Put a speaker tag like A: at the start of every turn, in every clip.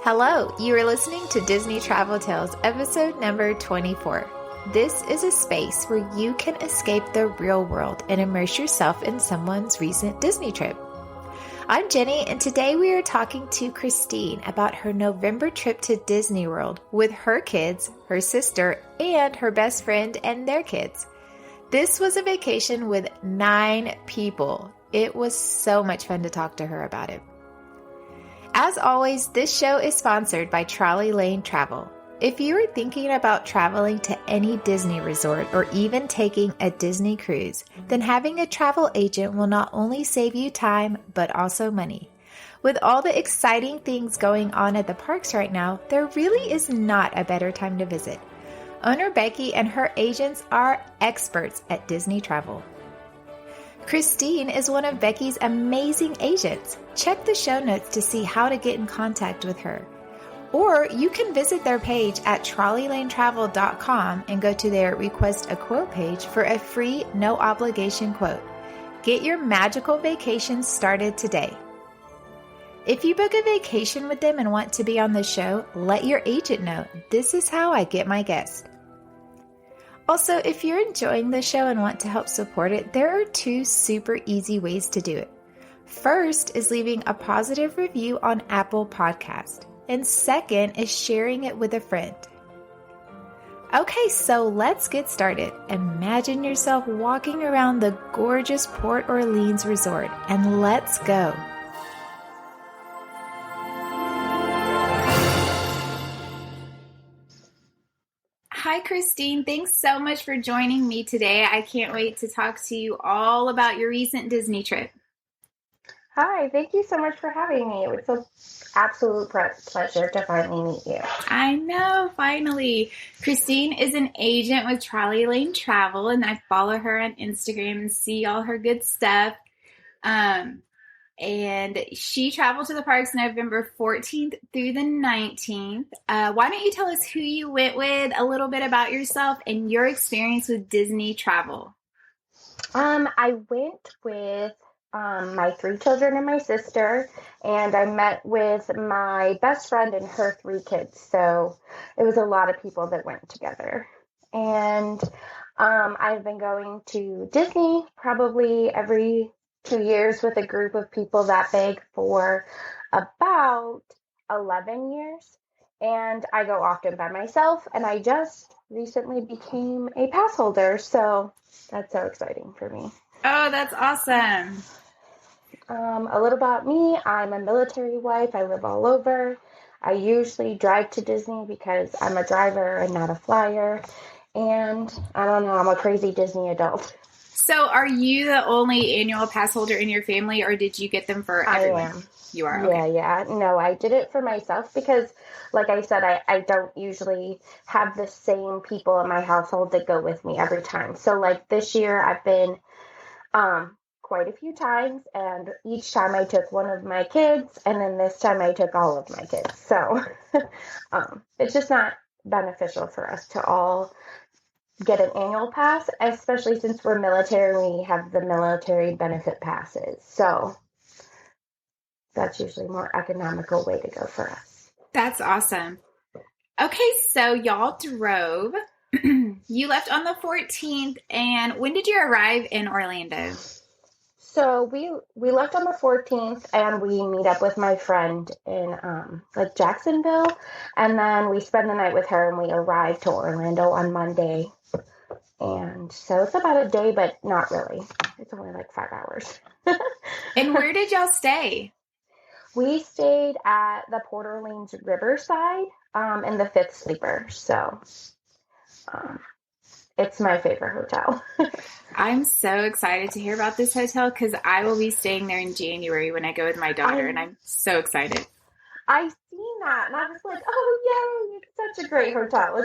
A: Hello, you are listening to Disney Travel Tales, episode number 24. This is a space where you can escape the real world and immerse yourself in someone's recent Disney trip. I'm Jenny, and today we are talking to Christine about her November trip to Disney World with her kids, her sister, and her best friend and their kids. This was a vacation with 9 people. It was so much fun to talk to her about it. As always, this show is sponsored by Trolley Lane Travel. If you are thinking about traveling to any Disney resort or even taking a Disney cruise, then having a travel agent will not only save you time, but also money. With all the exciting things going on at the parks right now, there really is not a better time to visit. Owner Becky and her agents are experts at Disney travel. Christine is one of Becky's amazing agents. Check the show notes to see how to get in contact with her. Or you can visit their page at trolleylanetravel.com and go to their Request a Quote page for a free, no obligation quote. Get your magical vacation started today. If you book a vacation with them and want to be on the show, let your agent know. This is how I get my guests. Also, if you're enjoying the show and want to help support it, there are 2 super easy ways to do it. First is leaving a positive review on Apple Podcast, and second is sharing it with a friend. Okay, so let's get started. Imagine yourself walking around the gorgeous Port Orleans Resort, and let's go. Hi, Christine. Thanks so much for joining me today. I can't wait to talk to you all about your recent Disney trip.
B: Hi, thank you so much for having me. It's an absolute pleasure to finally meet you.
A: I know, finally. Christine is an agent with Trolley Lane Travel, and I follow her on Instagram and see all her good stuff. And she traveled to the parks November 14th through the 19th. Why don't you tell us who you went with, a little bit about yourself, and your experience with Disney travel?
B: I went with my 3 children and my sister, and I met with my best friend and her 3 kids. So it was a lot of people that went together. And I've been going to Disney probably every 2 years with a group of people that big for about 11 years. And I go often by myself, and I just recently became a pass holder. So that's so exciting for me.
A: Oh, that's awesome.
B: A little about me. I'm a military wife. I live all over. I usually drive to Disney because I'm a driver and not a flyer. And I don't know, I'm a crazy Disney adult.
A: So are you the only annual pass holder in your family, or did you get them for everyone?
B: I am.
A: You are? Okay.
B: Yeah. No, I did it for myself because, like I said, I don't usually have the same people in my household that go with me every time. So, like, this year I've been quite a few times, and each time I took one of my kids, and then this time I took all of my kids. So it's just not beneficial for us to all get an annual pass, especially since we're military and we have the military benefit passes. So that's usually a more economical way to go for us.
A: That's awesome. Okay, so y'all drove. You left on the 14th, and when did you arrive in Orlando?
B: So we left on the 14th, and we meet up with my friend in Jacksonville, and then we spend the night with her, and we arrive to Orlando on Monday. And so it's about a day, but not really. It's only like 5 hours.
A: And where did y'all stay?
B: We stayed at the Port Orleans Riverside in the 5th sleeper. So it's my favorite hotel.
A: I'm so excited to hear about this hotel because I will be staying there in January when I go with my daughter, and I'm so excited.
B: I've seen that, and I was like, oh, yay, it's such a great hotel.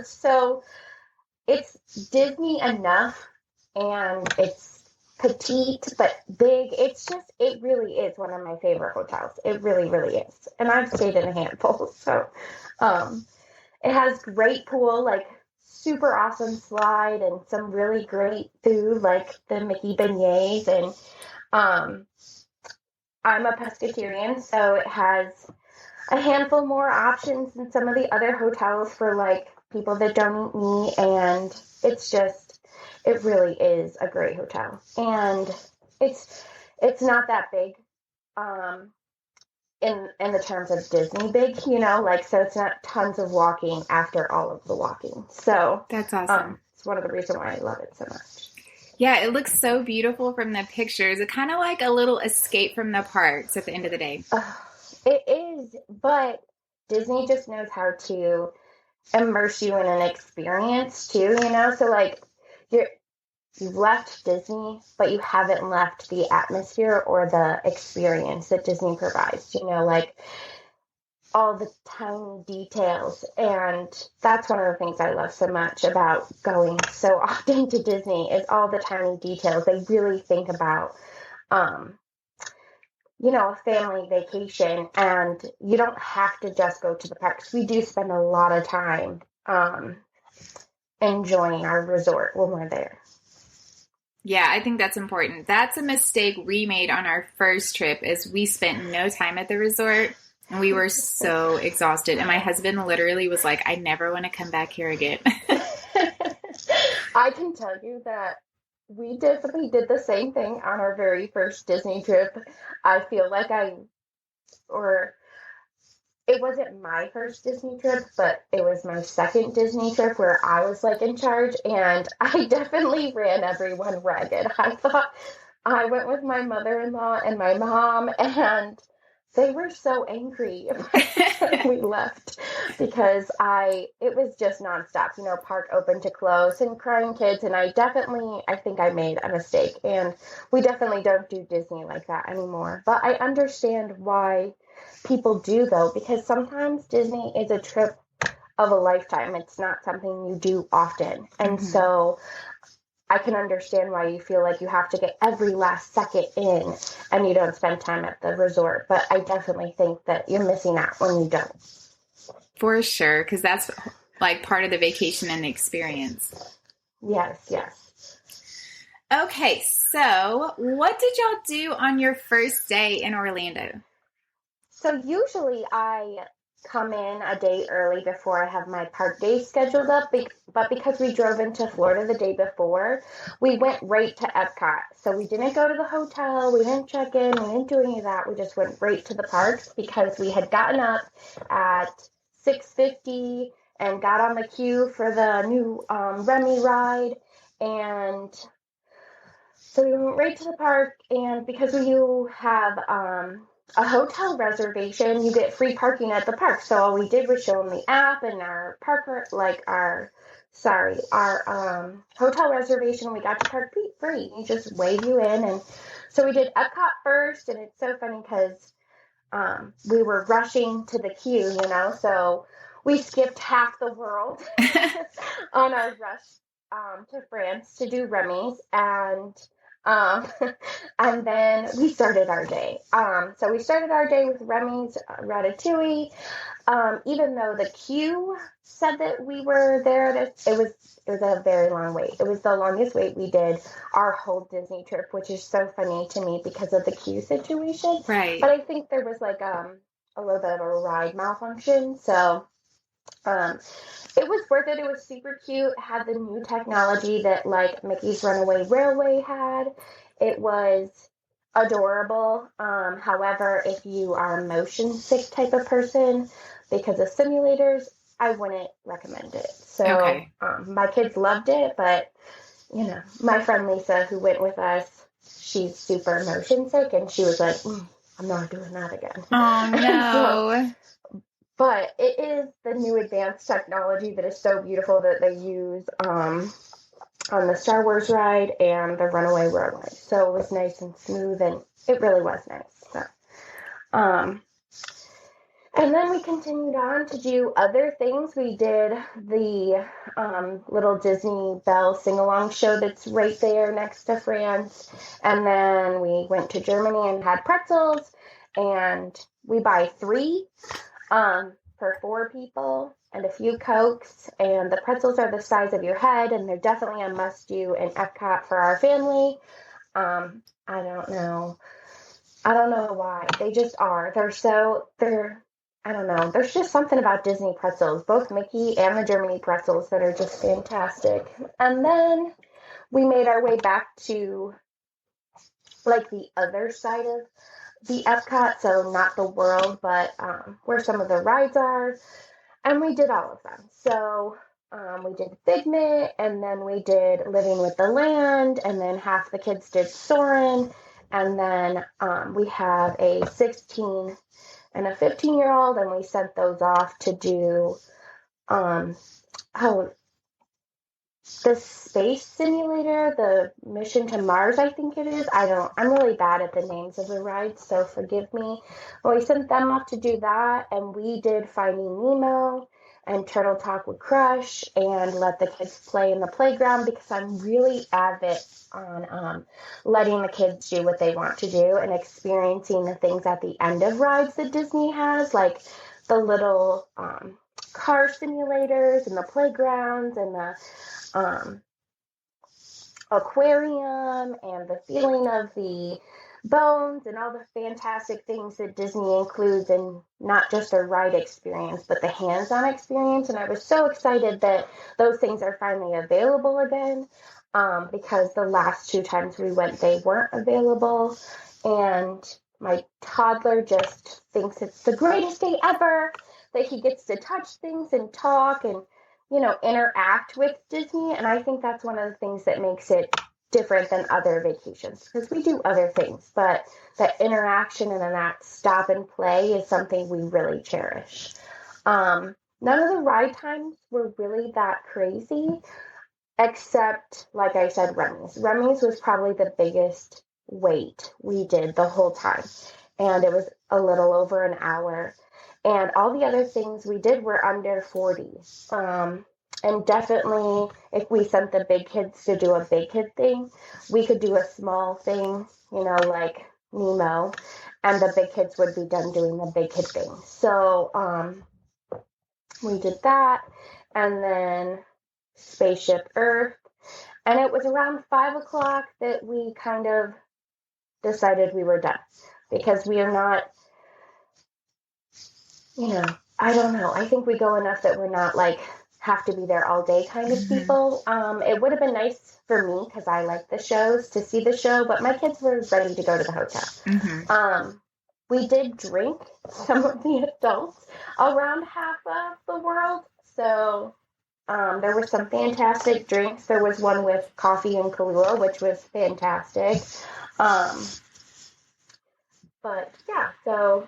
B: It's Disney enough, and it's petite but big. It really is one of my favorite hotels. It really, really is. And I've stayed in a handful. So it has great pool, like super awesome slide, and some really great food like the Mickey beignets. And I'm a pescatarian, so it has a handful more options than some of the other hotels for like people that don't eat meat, and it really is a great hotel. And it's not that big, um, in the terms of Disney big, like, so it's not tons of walking after all of the walking. So
A: That's awesome.
B: it's one of the reasons why I love it so much.
A: Yeah, it looks so beautiful from the pictures. It's kind of like a little escape from the parks at the end of the day.
B: It is, but Disney just knows how to immerse you in an experience too, so like you're you've left Disney, but you haven't left the atmosphere or the experience that Disney provides, like all the tiny details. And that's one of the things I love so much about going so often to Disney is all the tiny details. They really think about, um, a family vacation, and you don't have to just go to the parks. We do spend a lot of time enjoying our resort when we're there.
A: Yeah, I think that's important. That's a mistake we made on our first trip is we spent no time at the resort and we were so exhausted. And my husband literally was like, I never want to come back here again.
B: I can tell you that we definitely did the same thing on our very first Disney trip. I feel like or it wasn't my first Disney trip, but it was my second Disney trip where I was like in charge, and I definitely ran everyone ragged. I thought I went with my mother-in-law and my mom, and they were so angry when we left because it was just nonstop, park open to close and crying kids. And I think I made a mistake, and we definitely don't do Disney like that anymore. But I understand why people do, though, because sometimes Disney is a trip of a lifetime. It's not something you do often. And so I can understand why you feel like you have to get every last second in and you don't spend time at the resort. But I definitely think that you're missing out when you don't.
A: For sure, because that's like part of the vacation and the experience.
B: Yes.
A: Okay, so what did y'all do on your first day in Orlando?
B: So usually I come in a day early before I have my park days scheduled up, but because we drove into Florida the day before, we went right to Epcot. So we didn't go to the hotel, we didn't check in, we didn't do any of that. We just went right to the parks because we had gotten up at 6:50 and got on the queue for the new Remy ride. And so we went right to the park, and because you have a hotel reservation, you get free parking at the park. So all we did was show them the app and our our hotel reservation. We got to park free. You just wave you in. And so we did Epcot first, and it's so funny because we were rushing to the queue, so we skipped half the world on our rush to France to do Remy's, um, and then we started our day. So we started our day with Remy's Ratatouille. Even though the queue said that we were there, it was a very long wait. It was the longest wait we did our whole Disney trip, which is so funny to me because of the queue situation.
A: Right.
B: But I think there was like a little bit of a ride malfunction, so it was worth it. It was super cute. It had the new technology that like Mickey's Runaway Railway had. It was adorable. However, if you are a motion sick type of person, because of simulators, I wouldn't recommend it. So
A: Okay.
B: My kids loved it, but my friend Lisa, who went with us, she's super motion sick, and she was like, I'm not doing that again.
A: Oh, no.
B: But it is the new advanced technology that is so beautiful that they use on the Star Wars ride and the Runaway Railway. So it was nice and smooth, and it really was nice. So, and then we continued on to do other things. We did the little Disney Belle sing-along show that's right there next to France. And then we went to Germany and had pretzels. And we buy 3 for 4 people and a few Cokes. And the pretzels are the size of your head, and they're definitely a must-do in Epcot for our family. I don't know why. They just are. I don't know. There's just something about Disney pretzels, both Mickey and the Germany pretzels, that are just fantastic. And then we made our way back to like the other side of the Epcot, so not the world, but where some of the rides are, and we did all of them. So we did Figment, and then we did Living with the Land, and then half the kids did Soarin', and then we have a 16 and a 15-year-old, and we sent those off to do um, oh, the space simulator, the mission to Mars, I think it is. I'm really bad at the names of the rides, so forgive me. But we sent them off to do that, and we did Finding Nemo and Turtle Talk with Crush and let the kids play in the playground, because I'm really avid on letting the kids do what they want to do and experiencing the things at the end of rides that Disney has, like the little car simulators and the playgrounds and the um, aquarium and the feeling of the bones and all the fantastic things that Disney includes in not just a ride experience, but the hands-on experience. And I was so excited that those things are finally available again, because the last two times we went, they weren't available. And my toddler just thinks it's the greatest day ever, that he gets to touch things and talk and interact with Disney. And I think that's one of the things that makes it different than other vacations, because we do other things, but that interaction and then that stop and play is something we really cherish. None of the ride times were really that crazy, except, like I said, Remy's. Remy's was probably the biggest wait we did the whole time, and it was a little over an hour. And all the other things we did were under 40. And definitely, if we sent the big kids to do a big kid thing, we could do a small thing, like Nemo, and the big kids would be done doing the big kid thing. So we did that, and then Spaceship Earth. And it was around 5 o'clock that we kind of decided we were done, because we are not, I don't know. I think we go enough that we're not like have to be there all day kind of people. It would have been nice for me, because I like the shows, to see the show, but my kids were ready to go to the hotel. We did drink, some of the adults, around half of the world. So there were some fantastic drinks. There was one with coffee and Kahlua, which was fantastic. But yeah, so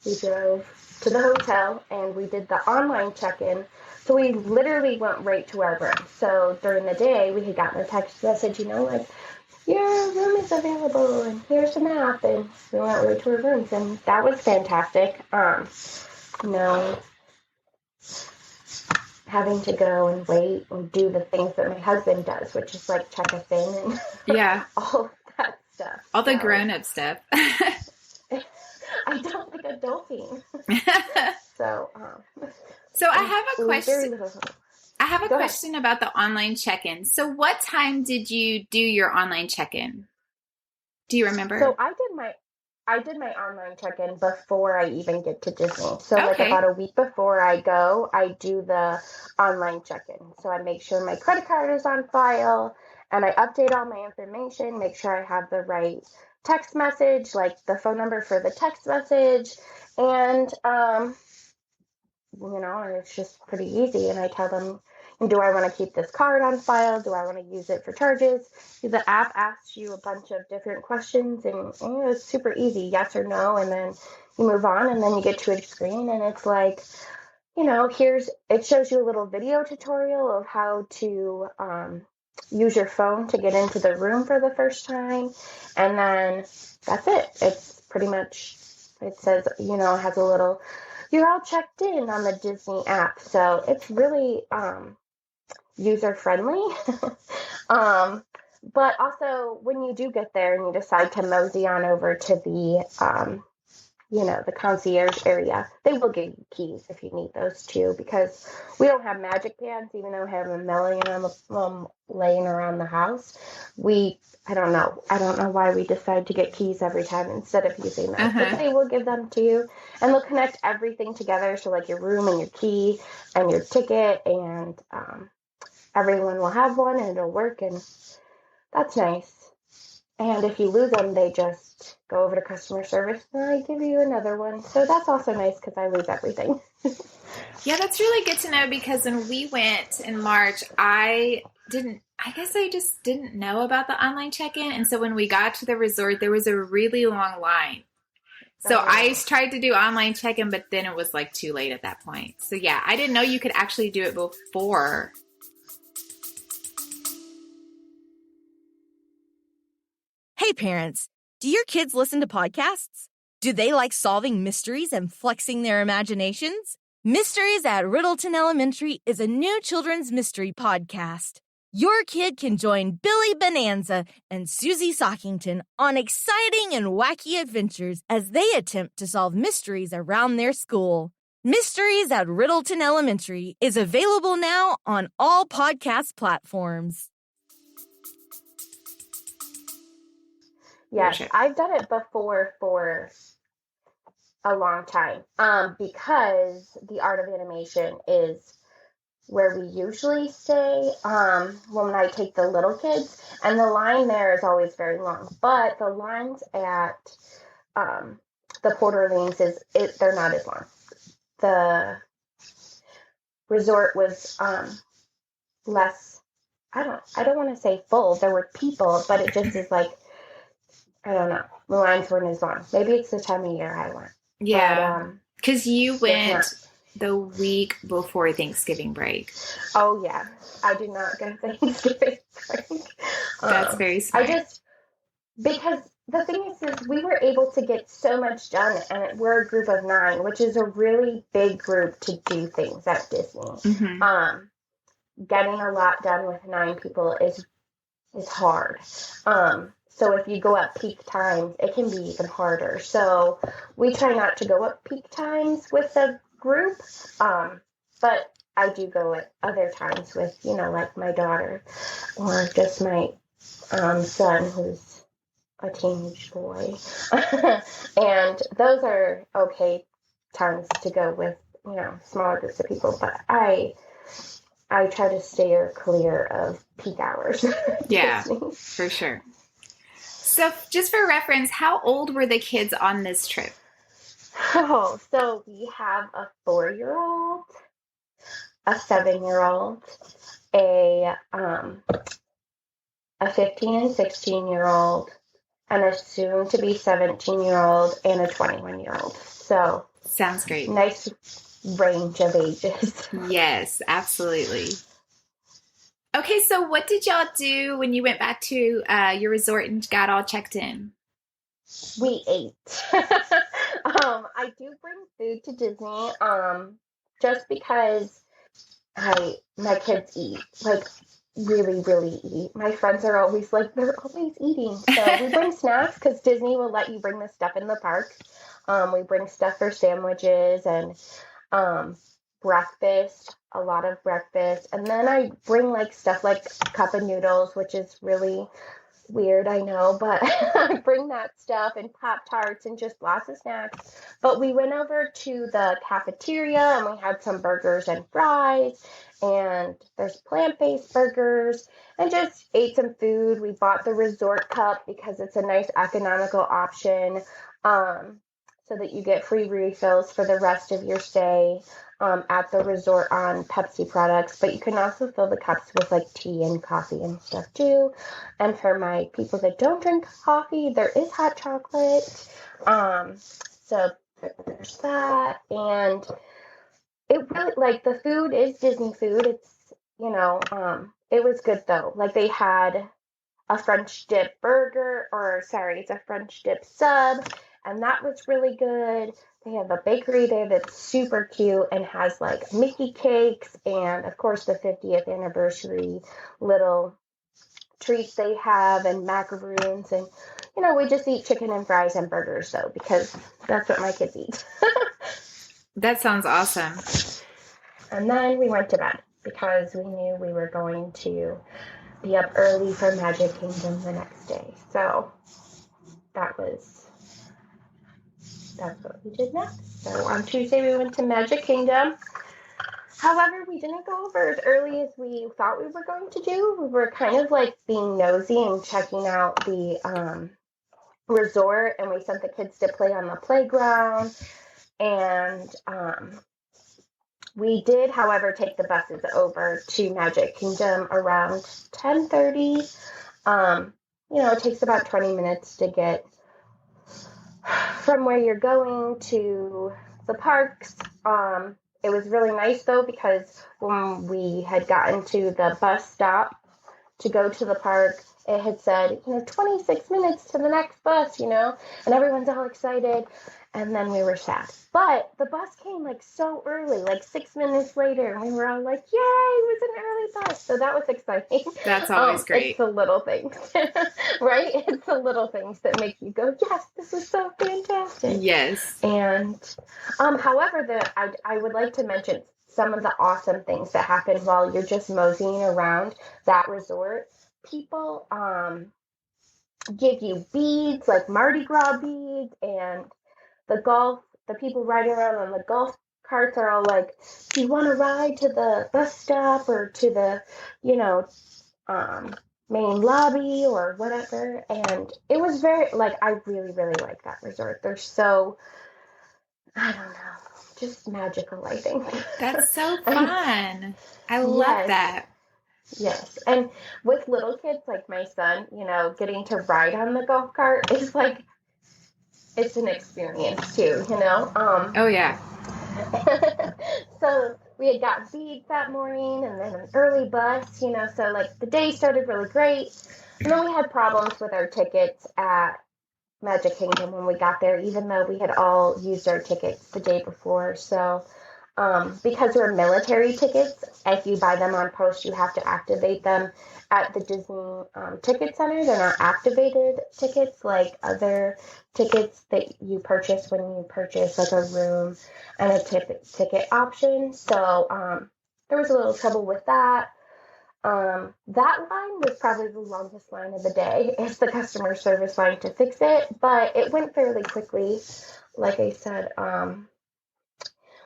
B: we drove to the hotel and we did the online check-in. So we literally went right to our room. So during the day, we had gotten a text message, like, your room is available and here's an app. And we went right to our rooms, and that was fantastic. Having to go and wait and do the things that my husband does, which is like check us in and all of that stuff.
A: All the grown-up stuff.
B: I don't like adulting. So
A: I have a question. I have a question about the online check-in. So what time did you do your online check-in? Do you remember?
B: So I did my online check-in before I even get to Disney. So like about a week before I go, I do the online check-in. So I make sure my credit card is on file, and I update all my information, make sure I have the right text message, like the phone number for the text message, and it's just pretty easy. And I tell them, do I want to keep this card on file? Do I want to use it for charges? The app asks you a bunch of different questions, and it's super easy, yes or no, and then you move on, and then you get to a screen, and it's like, it shows you a little video tutorial of how to use your phone to get into the room for the first time, and then that's it. It's pretty much, it says, it has a little, you're all checked in on the Disney app, so it's really user-friendly. But also, when you do get there and you decide to mosey on over to the the concierge area. They will give you keys if you need those too, because we don't have magic bands, even though we have a million of them laying around the house. I don't know why we decide to get keys every time instead of using those, but they will give them to you, and they'll connect everything together. So like your room and your key and your ticket, and everyone will have one and it'll work, and that's nice. And if you lose them, they just go over to customer service and I give you another one. So that's also nice because I lose everything.
A: Yeah, that's really good to know, because when we went in March, I just didn't know about the online check-in. And so when we got to the resort, there was a really long line. So I tried to do online check-in, but then it was like too late at that point. So yeah, I didn't know you could actually do it before.
C: Hey parents, do your kids listen to podcasts? Do they like solving mysteries and flexing their imaginations? Mysteries at Riddleton Elementary is a new children's mystery podcast. Your kid can join Billy Bonanza and Susie Sockington on exciting and wacky adventures as they attempt to solve mysteries around their school. Mysteries at Riddleton Elementary is available now on all podcast platforms.
B: Yes, I've done it before for a long time, because the Art of Animation is where we usually stay when I take the little kids, and the line there is always very long, but the lines at the Port Orleans they're not as long. The resort was less, I don't want to say full. There were people, but it just is like, I don't know. The lines weren't as long. Maybe it's the time of year I went.
A: Yeah. Because you went the week before Thanksgiving break.
B: Oh, yeah. I did not go Thanksgiving break.
A: That's very smart.
B: Because the thing is we were able to get so much done, and we're a group of 9, which is a really big group to do things at Disney.
A: Mm-hmm.
B: Getting a lot done with 9 people is hard. So if you go at peak times, it can be even harder. So we try not to go at peak times with the group, but I do go at other times with, like my daughter or just my son, who's a teenage boy. And those are okay times to go with, smaller groups of people. But I try to steer clear of peak hours.
A: Yeah, for sure. So just for reference, how old were the kids on this trip?
B: Oh, so we have a 4-year-old, a 7-year-old, a 15 and 16-year-old, and a soon-to-be 17-year-old, and a 21-year-old. So
A: sounds great.
B: Nice range of ages.
A: Yes, absolutely. Okay, so what did y'all do when you went back to your resort and got all checked in?
B: We ate. I do bring food to Disney, just because my kids eat, like really, really eat. My friends are always like, they're always eating. So we bring snacks because Disney will let you bring the stuff in the park. We bring stuff for sandwiches and breakfast, a lot of breakfast. And then I bring like stuff like cup of noodles, which is really weird, I know, but I bring that stuff and Pop-Tarts and just lots of snacks. But we went over to the cafeteria and we had some burgers and fries, and there's plant-based burgers, and just ate some food. We bought the resort cup because it's a nice economical option, so that you get free refills for the rest of your stay at the resort on Pepsi products, but you can also fill the cups with like tea and coffee and stuff too. And for my people that don't drink coffee, there is hot chocolate. So there's that. And it really, like, the food is Disney food. It's, it was good though. Like, they had a French dip burger, it's a French dip sub, and that was really good. They have a bakery there that's super cute and has like Mickey cakes and of course the 50th anniversary little treats they have and macaroons, and we just eat chicken and fries and burgers, though, because that's what my kids eat.
A: That sounds awesome.
B: And then we went to bed because we knew we were going to be up early for Magic Kingdom the next day. So that's what we did next. So on Tuesday we went to Magic Kingdom. However, we didn't go over as early as we thought we were going to do. We were kind of like being nosy and checking out the resort, and we sent the kids to play on the playground. And we did, however, take the buses over to Magic Kingdom around 10:30. It takes about 20 minutes to get from where you're going to the parks. It was really nice, though, because when we had gotten to the bus stop to go to the park, it had said, 26 minutes to the next bus, and everyone's all excited. And then we were sad. But the bus came like so early, like 6 minutes later, and we were all like, yay, it was an early bus. So that was exciting.
A: That's always great.
B: It's the little things, right? It's the little things that make you go, yes, this is so fantastic.
A: Yes.
B: And however, I would like to mention some of the awesome things that happen while you're just moseying around that resort. People give you beads, like Mardi Gras beads, and the people riding around on the golf carts are all like, do you want to ride to the bus stop or to the, main lobby or whatever? And it was very, I really, really like that resort. They're so, I don't know, just magical, I think.
A: That's so fun. I love that.
B: Yes. And with little kids like my son, getting to ride on the golf cart is like, it's an experience too,
A: Oh, yeah.
B: So we had got beads that morning and then an early bus, so the day started really great. And then we had problems with our tickets at Magic Kingdom when we got there, even though we had all used our tickets the day before. So because they're military tickets, if you buy them on post, you have to activate them at the Disney Ticket Center. They're not activated tickets like other tickets that you purchase when you purchase like a room and a ticket option. So there was a little trouble with that. That line was probably the longest line of the day. It's the customer service line to fix it, but it went fairly quickly. Like I said,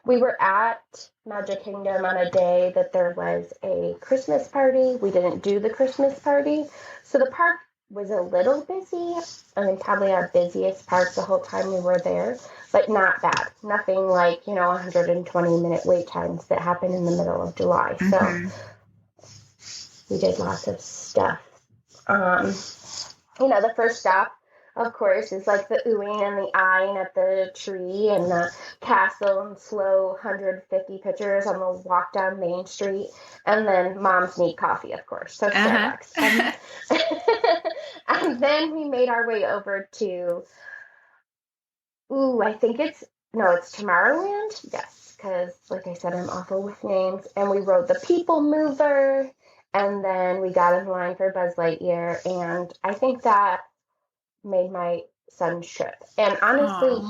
B: we were at Magic Kingdom on a day that there was a Christmas party. We didn't do the Christmas party. So the park was a little busy. I mean, probably our busiest park the whole time we were there, but not bad. Nothing like, 120-minute wait times that happen in the middle of July.
A: Mm-hmm.
B: So we did lots of stuff. The first stop, of course, is like the oohing and the eyeing at the tree and the castle and slow 150 pictures on the walk down Main Street. And then moms need coffee, of course. So Starbucks. And then we made our way over to, I think it's Tomorrowland. Yes, because like I said, I'm awful with names. And we rode the People Mover. And then we got in line for Buzz Lightyear. And I think that made my son's trip. And honestly,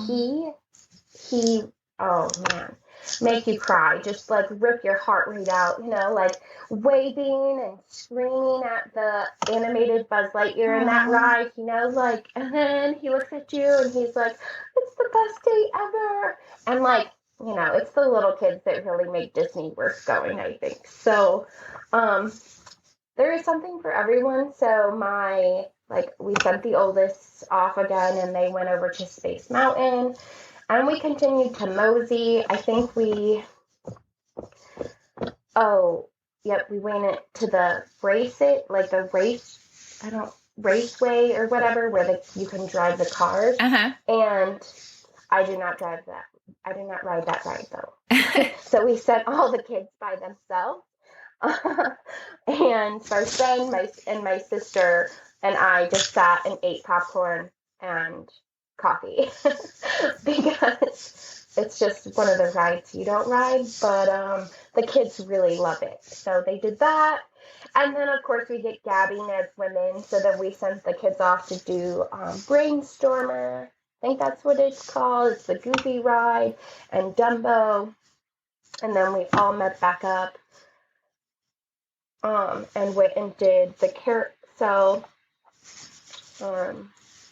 B: he oh man, make you cry, just like rip your heart rate out, like waving and screaming at the animated Buzz Lightyear in that ride, and then he looks at you and he's like, it's the best day ever. And it's the little kids that really make Disney worth going, I think. So there is something for everyone. So we sent the oldest off again and they went over to Space Mountain and we continued to mosey. I think we went to the raceway or whatever, where you can drive the cars.
A: Uh-huh.
B: And I did not drive that. I did not ride that ride though. So we sent all the kids by themselves. And my son, my sister, and I just sat and ate popcorn and coffee because it's just one of the rides you don't ride, but the kids really love it. So they did that, And then, of course, we get gabbing as women. So then we sent the kids off to do Brainstormer. I think that's what it's called. It's the Goofy Ride and Dumbo. And then we all met back up and went and did the carousel.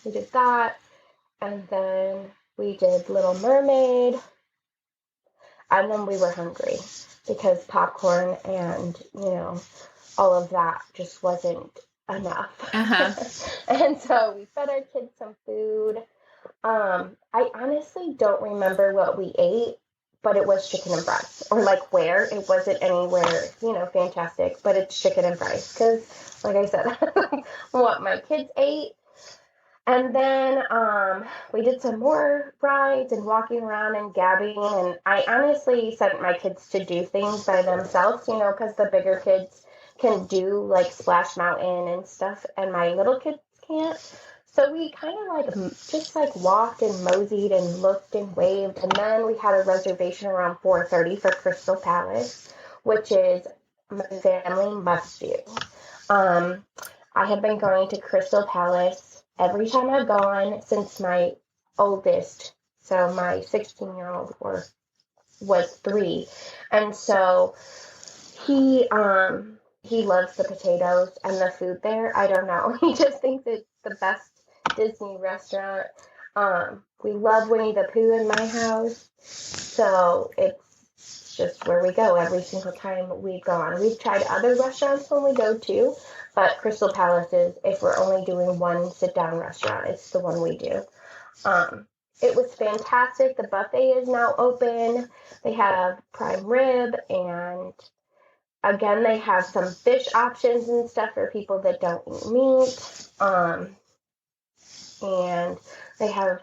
B: We did that. And then we did Little Mermaid. And then we were hungry because popcorn and, all of that just wasn't enough. And so we fed our kids some food. I honestly don't remember what we ate, but it was chicken and fries. Or like where. It wasn't anywhere, fantastic, but it's chicken and fries. Because, like I said, what my kids ate. And then we did some more rides and walking around and gabbing. And I honestly sent my kids to do things by themselves, because the bigger kids can do like Splash Mountain and stuff. And my little kids can't. So we kind of just walked and moseyed and looked and waved. And then we had a reservation around 4:30 for Crystal Palace, which is my family must do. I have been going to Crystal Palace every time I've gone since my oldest, so my 16-year-old was 3. And so he loves the potatoes and the food there. I don't know. He just thinks it's the best Disney restaurant. We love Winnie the Pooh in my house. So it's just where we go every single time we've gone. We've tried other restaurants when we go too. But Crystal Palace is, if we're only doing one sit-down restaurant, it's the one we do. It was fantastic. The buffet is now open. They have prime rib, and again, they have some fish options and stuff for people that don't eat meat. And they have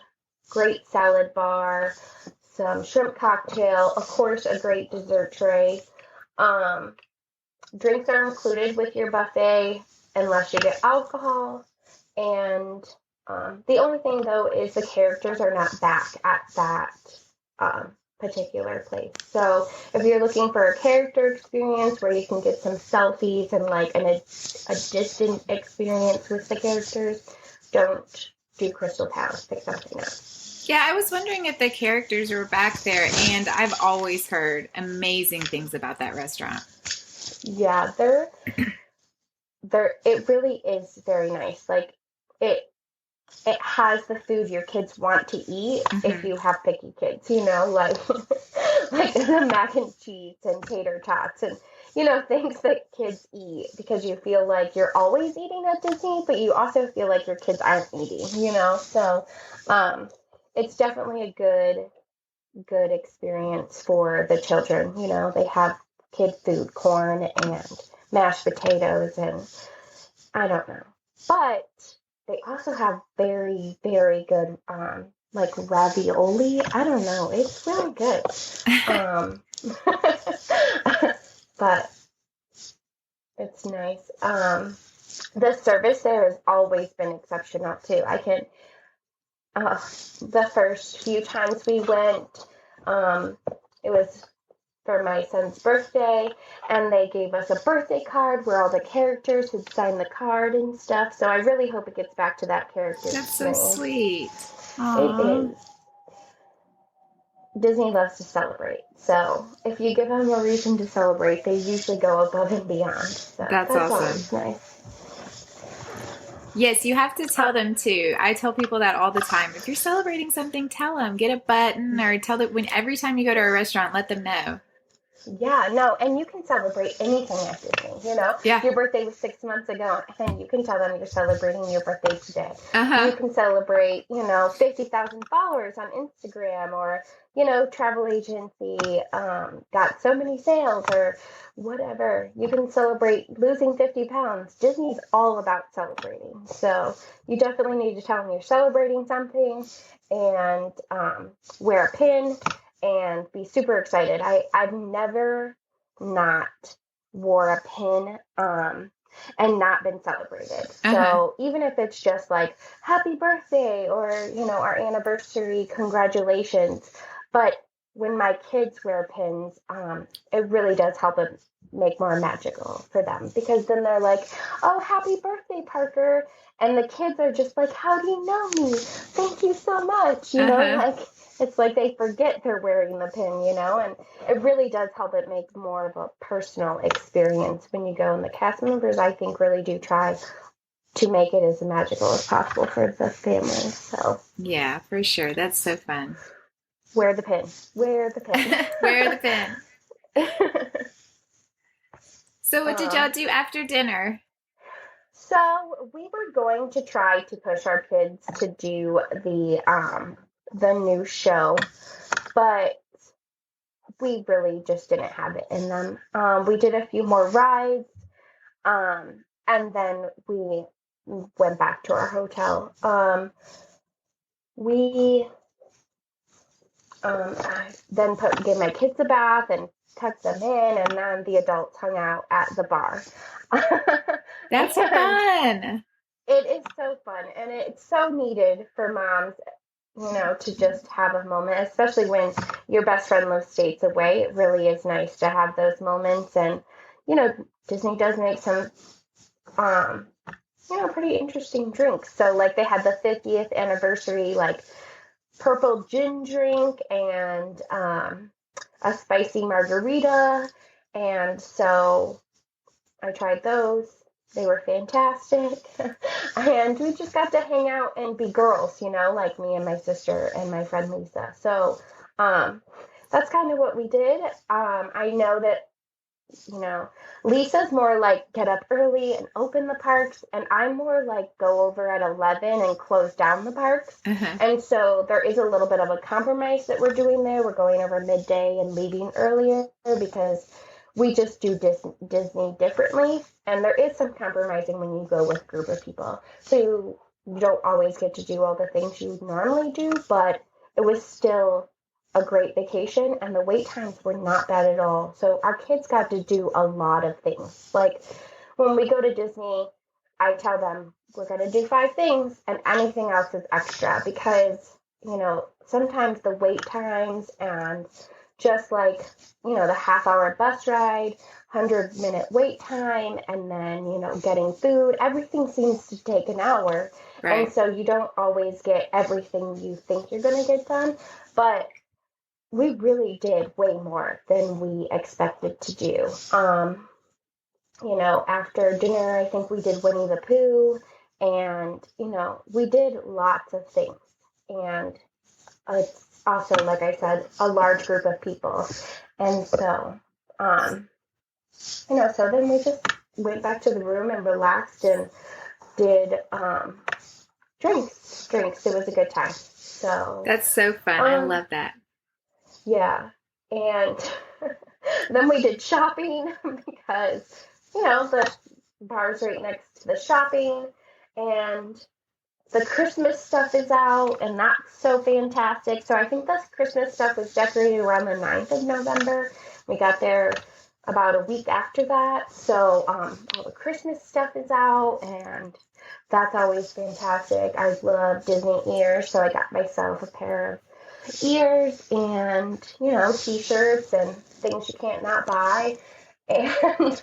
B: great salad bar, some shrimp cocktail, of course, a great dessert tray. Drinks are included with your buffet unless you get alcohol. And the only thing, though, is the characters are not back at that particular place. So if you're looking for a character experience where you can get some selfies and a distant experience with the characters, don't do Crystal Palace. Pick something else.
A: Yeah, I was wondering if the characters were back there, and I've always heard amazing things about that restaurant.
B: Yeah, it really is very nice. It has the food your kids want to eat if you have picky kids, like the mac and cheese and tater tots and, things that kids eat because you feel like you're always eating at Disney, but you also feel like your kids aren't eating, So it's definitely a good experience for the children. They have kid food, corn and mashed potatoes, and I don't know. But they also have very, very good, ravioli. I don't know. It's really good. But it's nice. The service there has always been exceptional, too. The first few times we went, it was for my son's birthday, and they gave us a birthday card where all the characters would sign the card and stuff. So I really hope it gets back to that character.
A: That's so sweet.
B: It is. Disney loves to celebrate. So if you give them a reason to celebrate, they usually go above and beyond. So
A: that's awesome.
B: Always nice.
A: Yes, you have to tell them too. I tell people that all the time. If you're celebrating something, tell them. Get a button or tell them every time you go to a restaurant, let them know.
B: Yeah, no, and you can celebrate anything at Disney,
A: Yeah.
B: Your birthday was 6 months ago, and you can tell them you're celebrating your birthday today. You can celebrate, 50,000 followers on Instagram, or, travel agency got so many sales, or whatever. You can celebrate losing 50 pounds. Disney's all about celebrating. So you definitely need to tell them you're celebrating something, and wear a pin. And be super excited. I've never not wore a pin and not been celebrated. So even if it's just happy birthday or, our anniversary, congratulations. But when my kids wear pins, it really does help it make more magical for them, because then they're like, oh, happy birthday, Parker. And the kids are just like, how do you know me? Thank you so much. Like, it's like they forget they're wearing the pin, and it really does help it make more of a personal experience when you go. And the cast members, I think, really do try to make it as magical as possible for the family. So
A: yeah, for sure. That's so fun.
B: Wear the pin. Wear the pin.
A: Wear the pin. So what did y'all do after dinner?
B: So we were going to try to push our kids to do the new show, but we really just didn't have it in them. We did a few more rides, and then we went back to our hotel. We I then gave my kids a bath and tucked them in, and then the adults hung out at the bar.
A: That's fun.
B: It is so fun, and it's so needed for moms, to just have a moment, especially when your best friend lives states away. It really is nice to have those moments. And, Disney does make some, pretty interesting drinks. So, like, they had the 50th anniversary, like, purple gin drink and a spicy margarita. And so I tried those. They were fantastic. And we just got to hang out and be girls, like me and my sister and my friend Lisa. So that's kind of what we did. I know that, Lisa's more like get up early and open the parks, and I'm more like go over at 11 and close down the parks. And so there is a little bit of a compromise that we're doing there. We're going over midday and leaving earlier because we just do Disney differently, and there is some compromising when you go with a group of people. So you don't always get to do all the things you normally do, but it was still a great vacation, and the wait times were not bad at all. So our kids got to do a lot of things. Like when we go to Disney, I tell them we're going to do 5 things, and anything else is extra, because, sometimes the wait times and just like, the half-hour bus ride, 100-minute wait time, and then, getting food, everything seems to take an hour. Right. And so you don't always get everything you think you're going to get done. But we really did way more than we expected to do. After dinner, I think we did Winnie the Pooh, and, we did lots of things. And it's also, like I said, a large group of people. And so, so then we just went back to the room and relaxed and did drinks. It was a good time. So
A: that's so fun. I love that.
B: Yeah. And then we did shopping because, the bar's right next to the shopping, and the Christmas stuff is out, and that's so fantastic. So I think this Christmas stuff was decorated around the 9th of November. We got there about a week after that. So all the Christmas stuff is out, and that's always fantastic. I love Disney ears, so I got myself a pair of ears and, t-shirts and things you can't not buy. And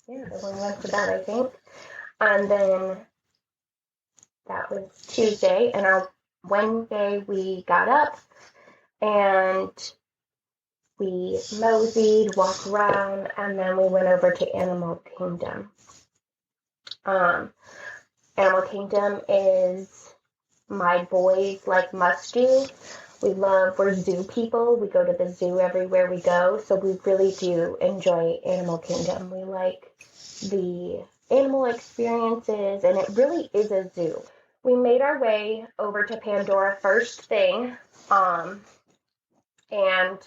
B: then we went to bed, I think. And then that was Tuesday. And on Wednesday, we got up and we moseyed, walked around, and then we went over to Animal Kingdom. Animal Kingdom is my boys' must do. We're zoo people. We go to the zoo everywhere we go, so we really do enjoy Animal Kingdom. We like the animal experiences, and it really is a zoo. We made our way over to Pandora first thing, and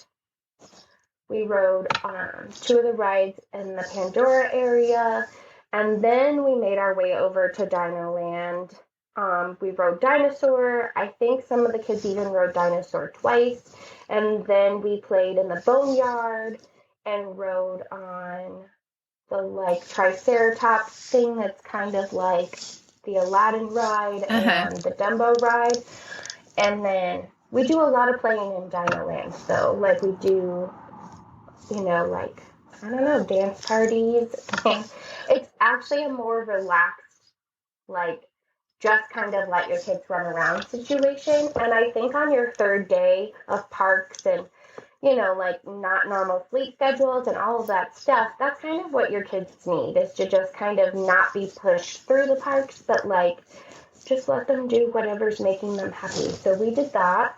B: we rode 2 of the rides in the Pandora area, and then we made our way over to Dino Land. We rode Dinosaur. I think some of the kids even rode Dinosaur twice. And then we played in the Boneyard and rode on the Triceratops thing that's kind of like the Aladdin ride and the Dumbo ride. And then we do a lot of playing in Dino Land. So, like, we do, like, I don't know, dance parties. And it's actually a more relaxed, like, just kind of let your kids run around situation. And I think on your third day of parks and, like, not normal sleep schedules and all of that stuff, that's kind of what your kids need, is to just kind of not be pushed through the parks, but, like, just let them do whatever's making them happy. So we did that.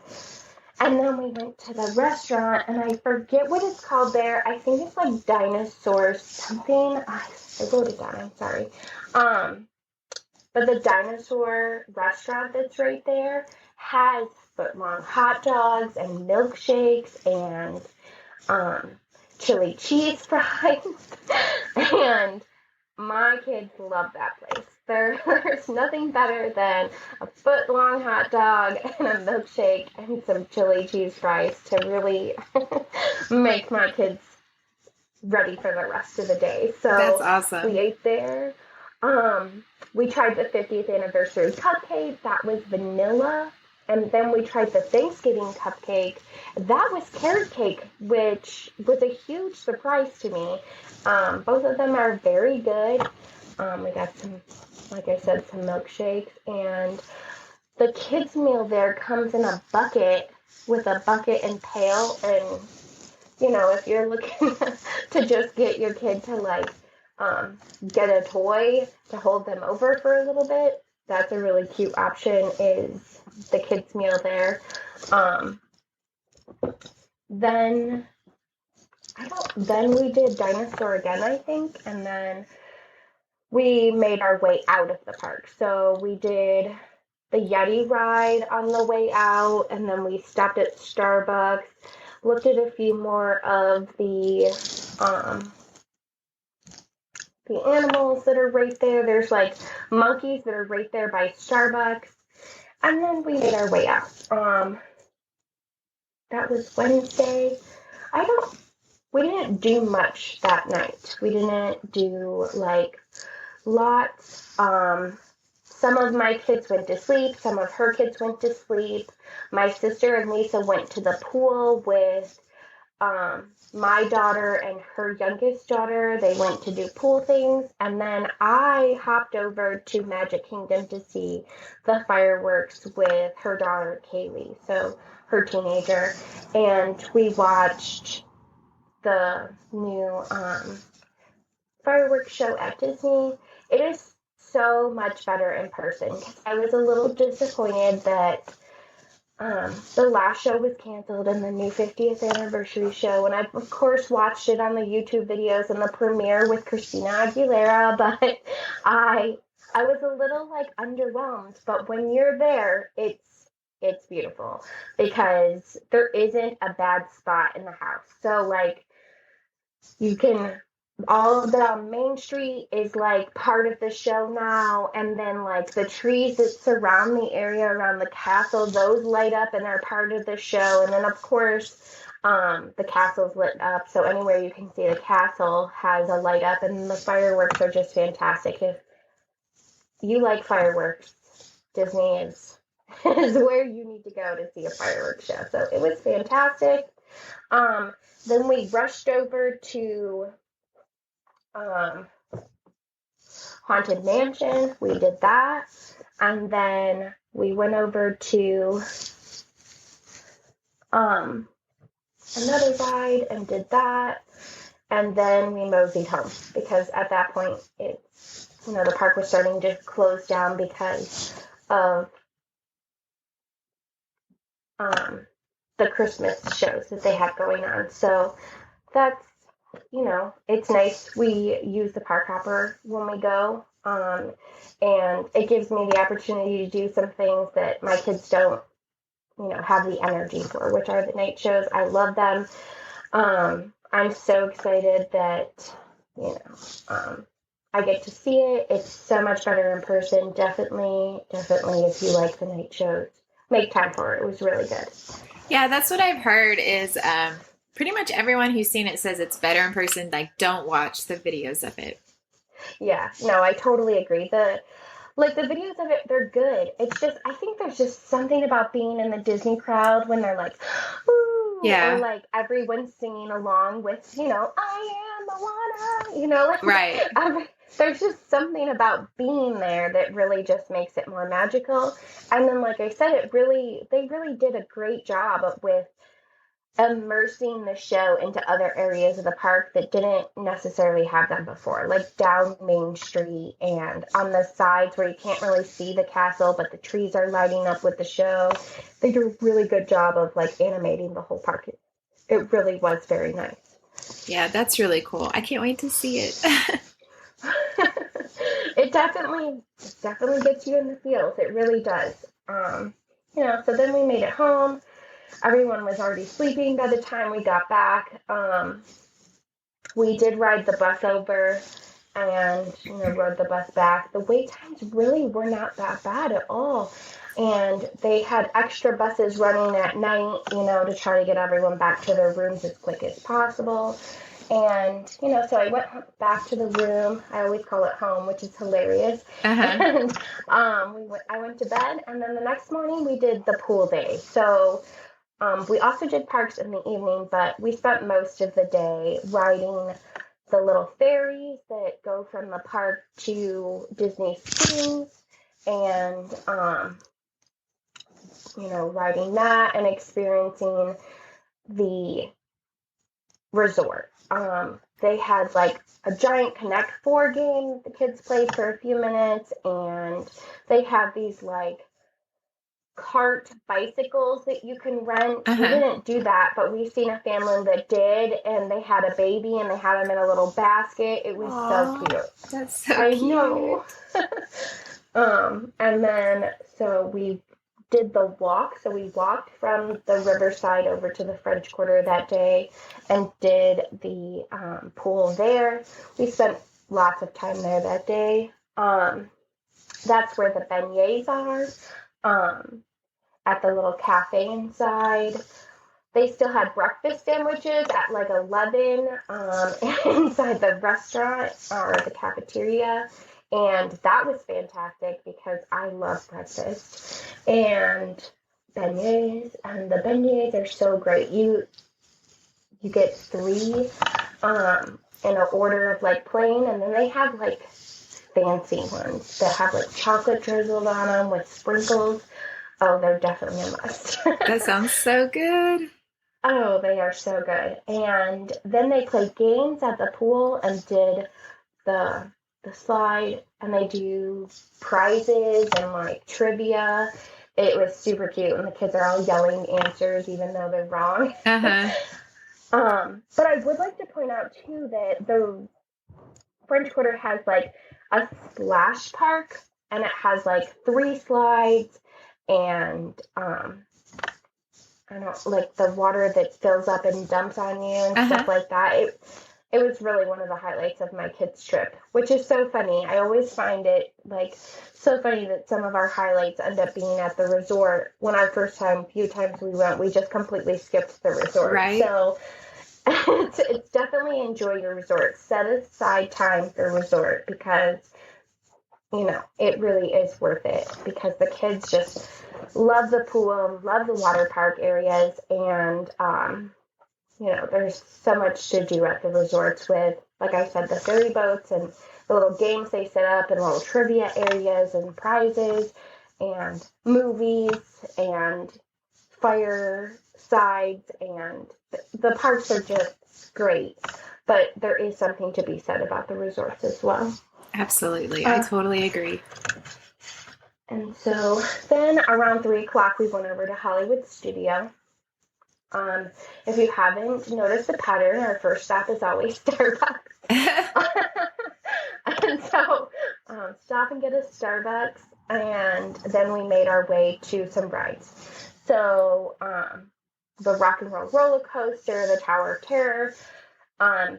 B: And then we went to the restaurant, and I forget what it's called there. I think it's like Dinosaur something. I wrote it down. I'm sorry. But the Dinosaur restaurant that's right there has foot-long hot dogs and milkshakes and chili cheese fries. And my kids love that place. There's nothing better than a foot-long hot dog and a milkshake and some chili cheese fries to really make my kids ready for the rest of the day. So
A: that's awesome.
B: We ate there. We tried the 50th anniversary cupcake. That was vanilla. And then we tried the Thanksgiving cupcake. That was carrot cake, which was a huge surprise to me. Both of them are very good. We got some, like I said, some milkshakes. And the kids' meal there comes in a bucket with a bucket and pail. And, if you're looking to just get your kid to, like, get a toy to hold them over for a little bit, that's a really cute option, is the kids' meal there. Then we did Dinosaur again, I think, and then we made our way out of the park. So we did the Yeti ride on the way out, and then we stopped at Starbucks, looked at a few more of the animals that are right there. There's, like, monkeys that are right there by Starbucks. And then we made our way out. That was Wednesday. We didn't do much that night. We didn't do, like, lots. Some of my kids went to sleep. Some of her kids went to sleep. My sister and Lisa went to the pool with my daughter and her youngest daughter. They went to do pool things. And then I hopped over to Magic Kingdom to see the fireworks with her daughter, Kaylee, so her teenager. And we watched the new fireworks show at Disney. It is so much better in person. I was a little disappointed that the last show was canceled and the new 50th anniversary show, and I of course watched it on the YouTube videos and the premiere with Christina Aguilera, but I was a little, like, underwhelmed. But when you're there, it's beautiful because there isn't a bad spot in the house. So, like, all of the Main Street is, like, part of the show now, and then, like, the trees that surround the area around the castle, those light up and are part of the show. And then, of course, the castle's lit up, so anywhere you can see the castle has a light up, and the fireworks are just fantastic. If you like fireworks, Disney is where you need to go to see a fireworks show. So it was fantastic. Then we rushed over to Haunted Mansion. We did that. And then we went over to another ride and did that. And then we moseyed home because at that point it's, the park was starting to close down because of the Christmas shows that they had going on. So that's, it's nice. We use the park hopper when we go, and it gives me the opportunity to do some things that my kids don't, have the energy for, which are the night shows. I love them. I'm so excited that, I get to see it. It's so much better in person. Definitely, if you like the night shows, make time for it. It was really good.
A: Yeah, that's what I've heard is pretty much everyone who's seen it says it's better in person. Like, don't watch the videos of it.
B: Yeah, no, I totally agree. The Like, the videos of it, they're good. It's just, I think there's just something about being in the Disney crowd when they're like, ooh, or
A: Yeah.
B: like everyone's singing along with, I am Moana, like
A: Right.
B: there's just something about being there that really just makes it more magical. And then, like I said, they really did a great job with immersing the show into other areas of the park that didn't necessarily have them before, like down Main Street and on the sides where you can't really see the castle, but the trees are lighting up with the show. They do a really good job of like animating the whole park. It really was very nice.
A: Yeah, that's really cool. I can't wait to see it.
B: It definitely gets you in the feels. It really does. So then we made it home. Everyone was already sleeping by the time we got back. We did ride the bus over and, rode the bus back. The wait times really were not that bad at all. And they had extra buses running at night, to try to get everyone back to their rooms as quick as possible. And, so I went back to the room. I always call it home, which is hilarious. And I went to bed. And then the next morning we did the pool day. So we also did parks in the evening, but we spent most of the day riding the little ferries that go from the park to Disney Springs and, riding that and experiencing the resort. They had like a giant Connect 4 game the kids played for a few minutes, and they have these like cart bicycles that you can rent. We didn't do that, but we've seen a family that did, and they had a baby and they had him in a little basket. It was so cute.
A: That's so
B: I
A: cute.
B: know. And then so we did the walk. So we walked from the Riverside over to the French Quarter that day and did the pool there. We spent lots of time there that day. That's where the beignets are. At the little cafe inside. They still had breakfast sandwiches at like 11 inside the restaurant or the cafeteria. And that was fantastic because I love breakfast. And beignets, and the beignets are so great. You get 3 in an order of like plain, and then they have like fancy ones that have like chocolate drizzled on them with sprinkles. Oh, they're definitely a must.
A: That sounds so good.
B: Oh, they are so good. And then they played games at the pool and did the slide, and they do prizes and like trivia. It was super cute, and the kids are all yelling answers even though they're wrong. But I would like to point out too that the French Quarter has like a splash park, and it has like 3 slides. And I don't like the water that fills up and dumps on you and stuff like that. It was really one of the highlights of my kids' trip, which is so funny. I always find it like so funny that some of our highlights end up being at the resort. When our few times we went, we just completely skipped the resort.
A: Right.
B: So it's definitely enjoy your resort. Set aside time for resort because it really is worth it because the kids just love the pool, love the water park areas, and, there's so much to do at the resorts with, like I said, the ferry boats and the little games they set up and little trivia areas and prizes and movies and firesides, and the parks are just great, but there is something to be said about the resorts as well.
A: Absolutely. I totally agree.
B: And so then around 3 o'clock, we went over to Hollywood Studio. If you haven't noticed the pattern, our first stop is always Starbucks. And so stop and get a Starbucks, and then we made our way to some rides. So the Rock and Roll roller coaster, the Tower of Terror.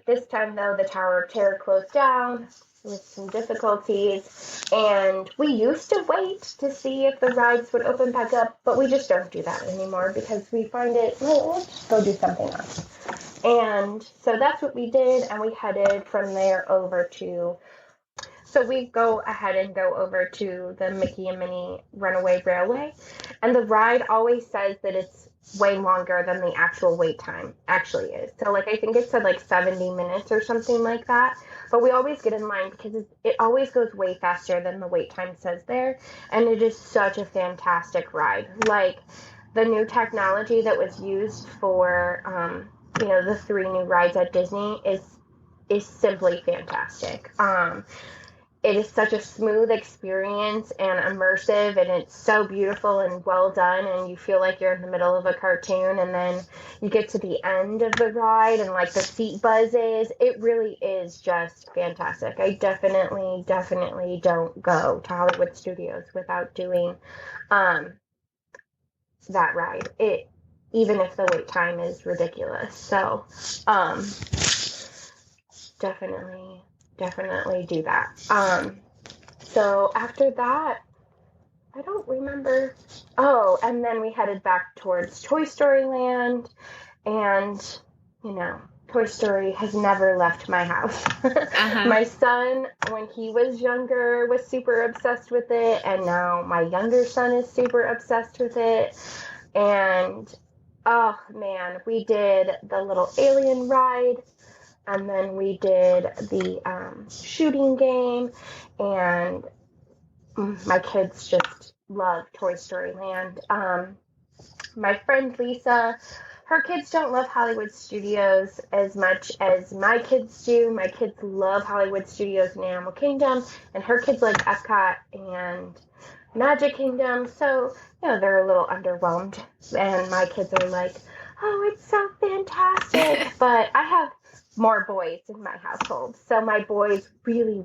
B: This time, though, the Tower of Terror closed down with some difficulties, and we used to wait to see if the rides would open back up, but we just don't do that anymore because we find let's just go do something else. And so that's what we did, and we headed from there over to So we go ahead and go over to the Mickey and Minnie Runaway Railway, and the ride always says that it's way longer than the actual wait time actually is. So like I think it said like 70 minutes or something like that. But we always get in line because it always goes way faster than the wait time says there, and it is such a fantastic ride. Like the new technology that was used for the 3 new rides at Disney is simply fantastic. It is such a smooth experience and immersive, and it's so beautiful and well done, and you feel like you're in the middle of a cartoon, and then you get to the end of the ride and like the seat buzzes. It really is just fantastic. I definitely don't go to Hollywood Studios without doing that ride. Even if the wait time is ridiculous. So definitely do that. So after that, I don't remember. Oh, and then we headed back towards Toy Story Land, and Toy Story has never left my house. My son, when he was younger, was super obsessed with it, and now my younger son is super obsessed with it. And oh man, we did the little alien ride. And then we did the shooting game, and my kids just love Toy Story Land. My friend Lisa, her kids don't love Hollywood Studios as much as my kids do. My kids love Hollywood Studios and Animal Kingdom, and her kids like Epcot and Magic Kingdom. So, they're a little underwhelmed, and my kids are like, oh, it's so fantastic. But I have more boys in my household, so my boys really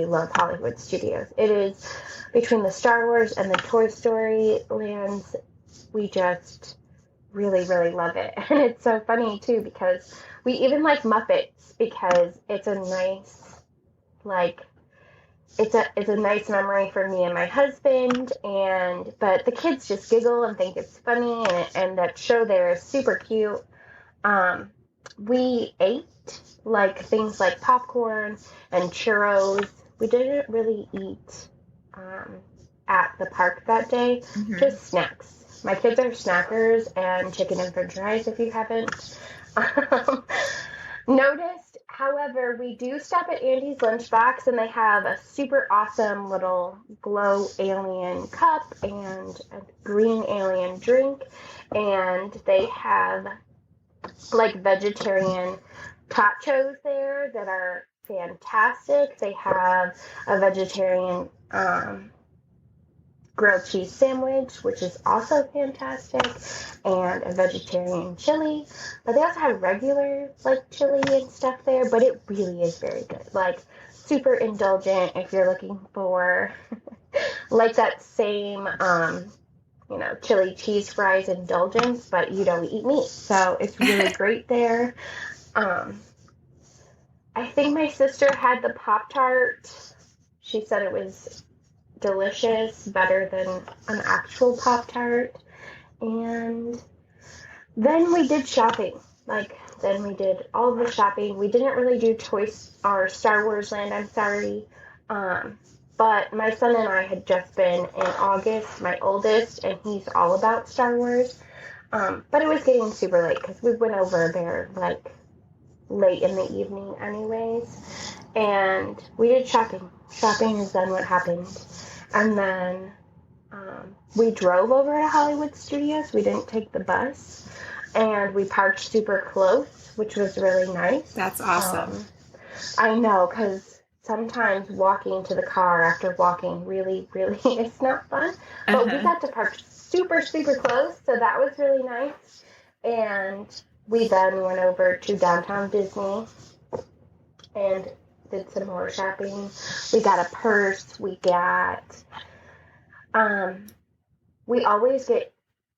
B: love Hollywood Studios. It is between the Star Wars and the Toy Story lands, we just really love it. And it's so funny too, because we even like Muppets, because it's a nice it's a nice memory for me and my husband, but the kids just giggle and think it's funny, and that show there is super cute. We ate things like popcorn and churros. We didn't really eat at the park that day, just snacks. My kids are snackers, and chicken and french fries, if you haven't noticed. However, we do stop at Andy's Lunchbox, and they have a super awesome little glow alien cup and a green alien drink, and they have vegetarian tachos there that are fantastic. They have a vegetarian grilled cheese sandwich, which is also fantastic, and a vegetarian chili. But they also have regular chili and stuff there, but it really is very good. Super indulgent if you're looking for that same chili cheese fries indulgence, but you don't eat meat. So it's really great there. I think my sister had the Pop-Tart. She said it was delicious, better than an actual Pop-Tart. And then we did shopping. Then we did all of the shopping. We didn't really do Star Wars Land, I'm sorry. But my son and I had just been in August, my oldest, and he's all about Star Wars. But it was getting super late because we went over there late in the evening anyways. And we did shopping. Shopping is then what happened. And then we drove over to Hollywood Studios. We didn't take the bus. And we parked super close, which was really nice.
A: That's awesome.
B: I know, because sometimes walking to the car after walking really is not fun. But we got to park super close, so that was really nice. And we then went over to downtown Disney and did some more shopping. We got a purse. We got, we always get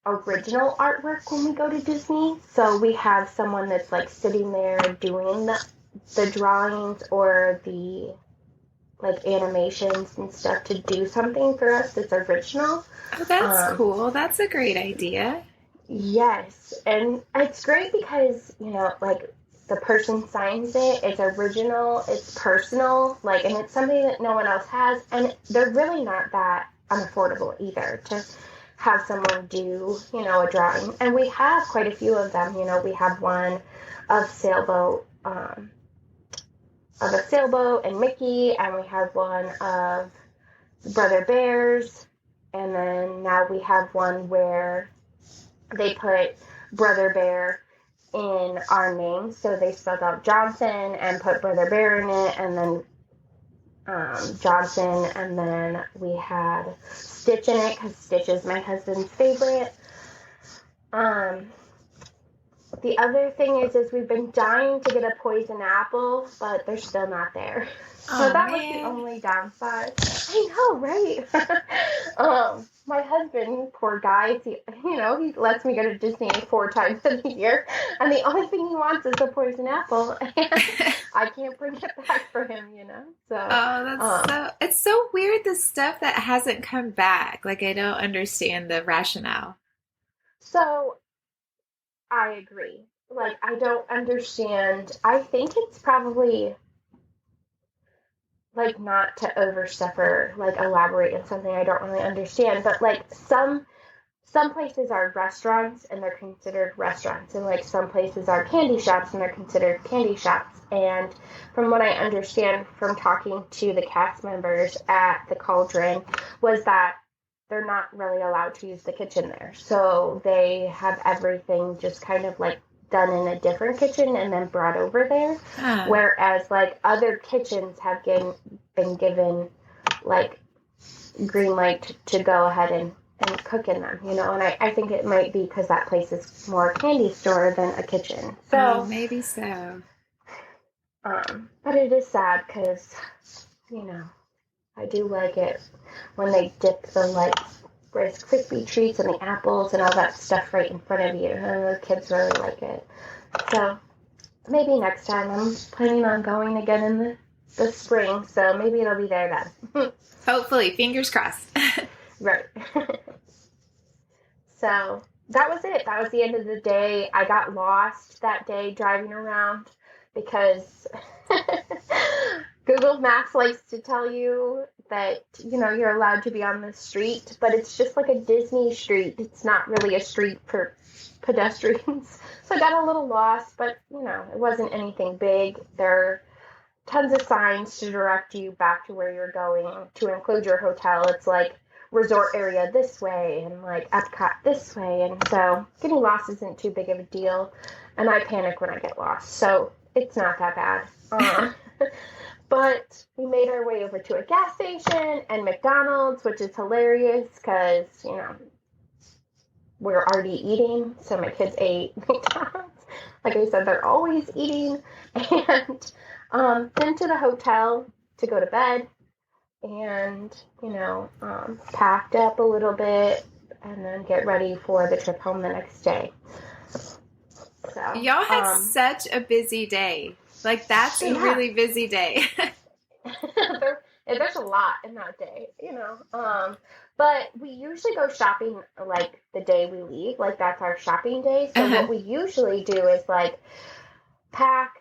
B: original artwork when we go to Disney. So we have someone that's sitting there doing the drawings or the animations and stuff to do something for us that's original.
A: Oh, that's cool. That's a great idea.
B: Yes. And it's great because, the person signs it, it's original, it's personal, like, and it's something that no one else has, and they're really not that unaffordable either to have someone do, you know, a drawing. And we have quite a few of them. You know, we have one of a sailboat and Mickey, and we have one of Brother Bears, and then now we have one where they put Brother Bear in our name, so they spelled out Johnson and put Brother Bear in it, and then Johnson, and then we had Stitch in it because Stitch is my husband's favorite. The other thing is we've been dying to get a poison apple, but they're still not there. So that was the only downside. I know, right? My husband, poor guy, he lets me go to Disney 4 times a year, and the only thing he wants is a poison apple, and I can't bring it back for him, you know? So,
A: it's so weird, the stuff that hasn't come back. Like, I don't understand the rationale.
B: So, I agree. Like, I don't understand. I think it's probably, like, not to overstep or, like, elaborate on something I don't really understand, but, like, some places are restaurants and they're considered restaurants, and, like, some places are candy shops and they're considered candy shops. And from what I understand from talking to the cast members at the Cauldron was that they're not really allowed to use the kitchen there. So they have everything just kind of like done in a different kitchen and then brought over there. Whereas like other kitchens have been given like green light to go ahead and cook in them, you know, and I think it might be because that place is more a candy store than a kitchen. So
A: maybe so.
B: But it is sad because, you know, I do like it when they dip the, like, Rice Krispie treats and the apples and all that stuff right in front of you. And the kids really like it. So maybe next time. I'm planning on going again in the spring, so maybe it'll be there then.
A: Hopefully. Fingers crossed.
B: Right. So that was it. That was the end of the day. I got lost that day driving around because Google Maps likes to tell you that, you know, you're allowed to be on the street, but it's just like a Disney street. It's not really a street for pedestrians. So I got a little lost, but, you know, it wasn't anything big. There are tons of signs to direct you back to where you're going, to include your hotel. It's like resort area this way and like Epcot this way. And so getting lost isn't too big of a deal. And I panic when I get lost. So it's not that bad. But we made our way over to a gas station and McDonald's, which is hilarious because, you know, we're already eating. So my kids ate McDonald's. Like I said, they're always eating. And then to the hotel to go to bed and, you know, packed up a little bit and then get ready for the trip home the next day. So,
A: y'all had such a busy day. Like, that's a really busy day.
B: There's a lot in that day, you know. But we usually go shopping, like, the day we leave. Like, that's our shopping day. So what we usually do is, like, pack,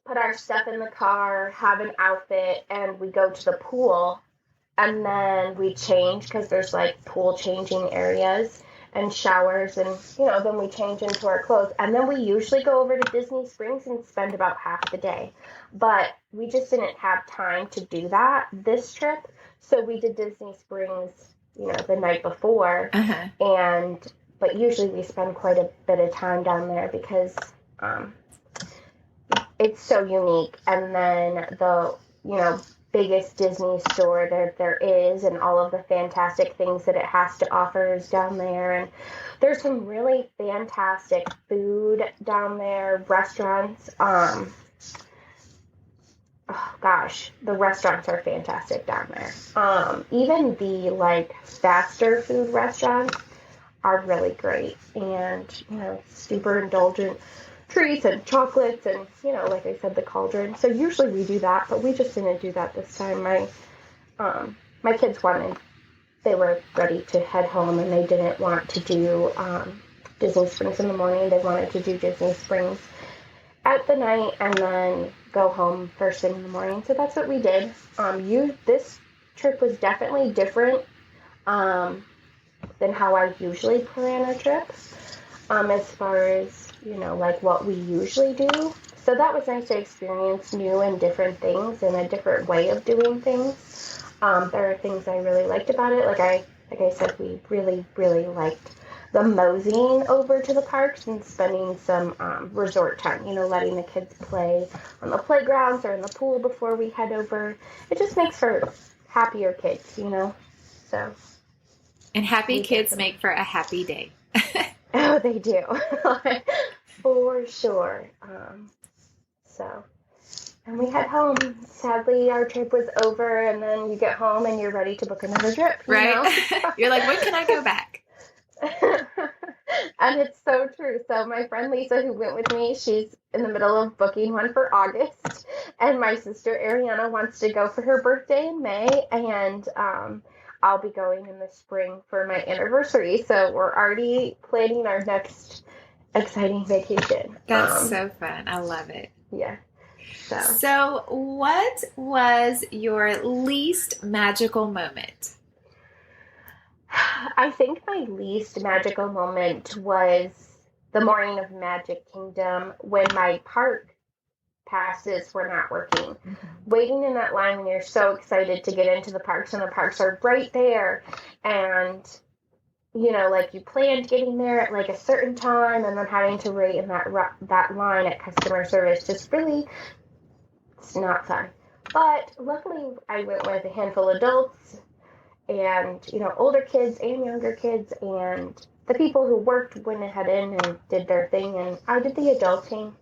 B: put our stuff in the car, have an outfit, and we go to the pool. And then we change because there's, like, pool changing areas and showers, and, you know, then we change into our clothes. And then we usually go over to Disney Springs and spend about half the day. But we just didn't have time to do that this trip. So we did Disney Springs, you know, the night before. But usually we spend quite a bit of time down there because it's so unique. And then the, you know, biggest Disney store there is, and all of the fantastic things that it has to offer is down there. And there's some really fantastic food down there, restaurants. Oh gosh, the restaurants are fantastic down there. Even the, like, faster food restaurants are really great, and, you know, super indulgent treats and chocolates and, you know, like I said, the Cauldron. So usually we do that, but we just didn't do that this time. My kids they were ready to head home, and they didn't want to do Disney Springs in the morning. They wanted to do Disney Springs out the night and then go home first thing in the morning. So that's what we did. This trip was definitely different than how I usually plan a trip. As far as, like what we usually do. So that was nice to experience new and different things and a different way of doing things. There are things I really liked about it. Like I said, we really, really liked the moseying over to the parks and spending some resort time, letting the kids play on the playgrounds or in the pool before we head over. It just makes for happier kids, So.
A: And happy kids make for a happy day.
B: Oh, they do. For sure. And we head home. Sadly, our trip was over, and then you get home and you're ready to book another trip.
A: Right? You're like, when can I go back?
B: And it's so true. So my friend Lisa, who went with me, she's in the middle of booking one for August. And my sister Ariana wants to go for her birthday in May. And I'll be going in the spring for my anniversary. So we're already planning our next exciting vacation.
A: That's so fun. I love it.
B: Yeah.
A: So what was your least magical moment?
B: I think my least magical moment was the morning of Magic Kingdom when my park passes were not working. Mm-hmm. Waiting in that line when you're so excited to get into the parks and the parks are right there, and like you planned getting there at like a certain time and then having to wait in that line at customer service, just really, it's not fun. But luckily I went with a handful of adults and older kids and younger kids, and the people who worked went ahead in and did their thing, and I did the adulting.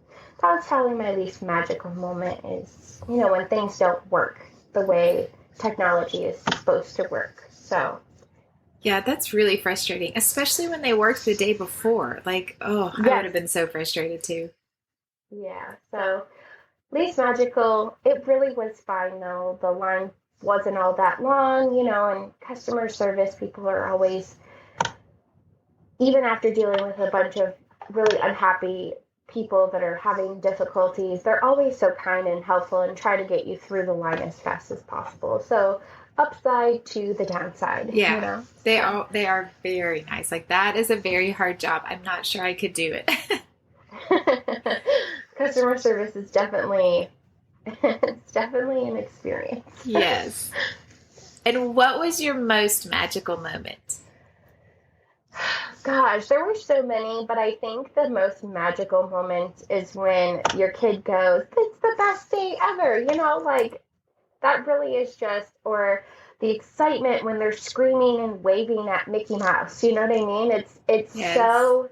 B: That was probably my least magical moment, is when things don't work the way technology is supposed to work. So
A: yeah, that's really frustrating, especially when they worked the day before. Like, yes. I would have been so frustrated too.
B: Yeah, so least magical, it really was fine though. The line wasn't all that long, and customer service people are always, even after dealing with a bunch of really unhappy people that are having difficulties, they're always so kind and helpful and try to get you through the line as fast as possible. So upside to the downside.
A: Yeah, they are very nice. Like, that is a very hard job. I'm not sure I could do it.
B: Customer service is definitely an experience.
A: Yes. And what was your most magical moment?
B: Gosh, there were so many, but I think the most magical moment is when your kid goes, "It's the best day ever," like that really is just, or the excitement when they're screaming and waving at Mickey Mouse, you know what I mean? It's yes. So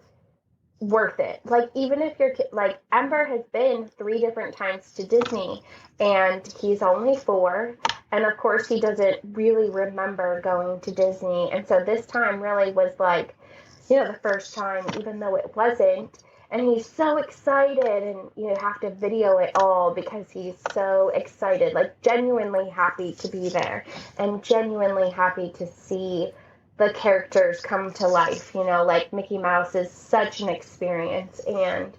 B: worth it. Like, even if your kid, like Ember has been 3 different times to Disney and he's only 4, and of course he doesn't really remember going to Disney, and so this time really was like, the first time, even though it wasn't, and he's so excited, and you have to video it all because he's so excited, like genuinely happy to be there and genuinely happy to see the characters come to life, like Mickey Mouse is such an experience. And,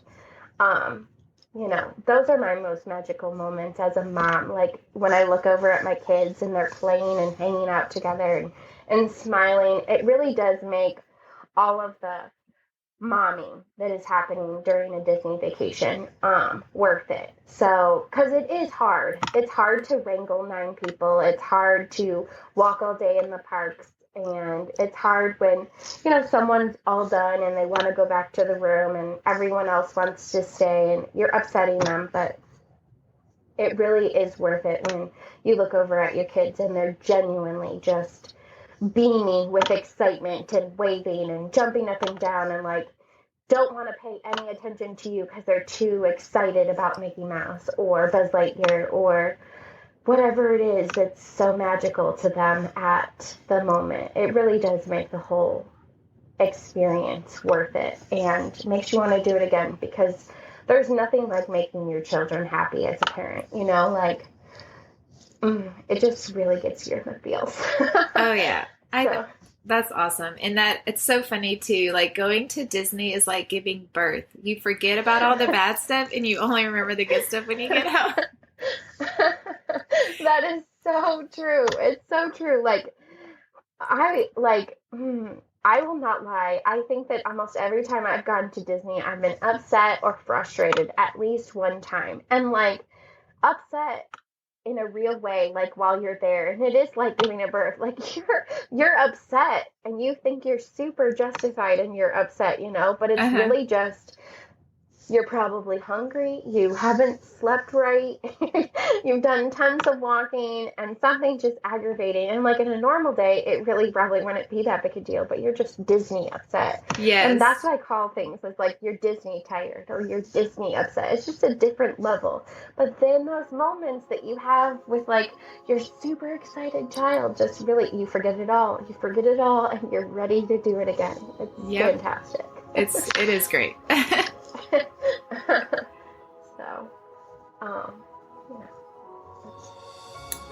B: those are my most magical moments as a mom. Like when I look over at my kids and they're playing and hanging out together and smiling, it really does make all of the momming that is happening during a Disney vacation worth it. So, because it is hard. It's hard to wrangle 9 people. It's hard to walk all day in the parks. And it's hard when, someone's all done and they want to go back to the room and everyone else wants to stay and you're upsetting them. But it really is worth it when you look over at your kids and they're genuinely just beaming with excitement and waving and jumping up and down and like don't want to pay any attention to you because they're too excited about Mickey Mouse or Buzz Lightyear or whatever it is that's so magical to them at the moment. It really does make the whole experience worth it and makes you want to do it again, because there's nothing like making your children happy as a parent, it just really gets you in the feels.
A: Oh yeah. That's awesome. And that it's so funny too. Like going to Disney is like giving birth. You forget about all the bad stuff and you only remember the good stuff when you get out.
B: That is so true. It's so true. I will not lie. I think that almost every time I've gone to Disney, I've been upset or frustrated at least one time. And like upset in a real way, like while you're there. And it is like giving a birth. Like you're upset and you think you're super justified and you're upset, but it's really just you're probably hungry, you haven't slept right, you've done tons of walking, and something just aggravating. And like in a normal day, it really probably wouldn't be that big a deal, but you're just Disney upset.
A: Yes.
B: And that's what I call things as like you're Disney tired or you're Disney upset. It's just a different level. But then those moments that you have with like your super excited child, just really, you forget it all. You forget it all and you're ready to do it again. It's fantastic.
A: It is great.
B: So,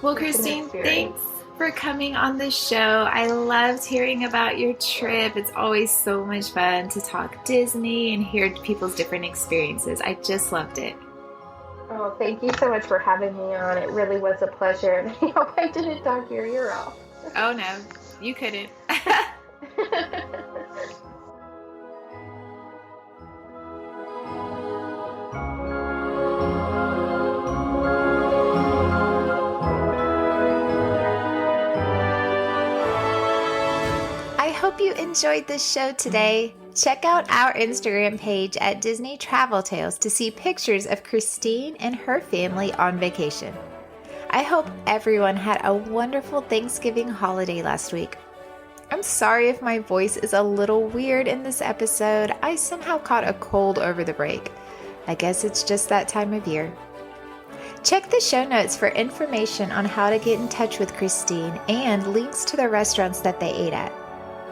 A: well, Christine, thanks for coming on the show. I loved hearing about your trip. It's always so much fun to talk Disney and hear people's different experiences. I just loved it.
B: Oh, thank you so much for having me on. It really was a pleasure. And I hope I didn't talk your ear off.
A: Oh, no, you couldn't. Hope you enjoyed this show today. Check out our Instagram page at Disney Travel Tales to see pictures of Christine and her family on vacation. I hope everyone had a wonderful Thanksgiving holiday last week. I'm sorry if my voice is a little weird in this episode. I somehow caught a cold over the break. I guess it's just that time of year. Check the show notes for information on how to get in touch with Christine and links to the restaurants that they ate at.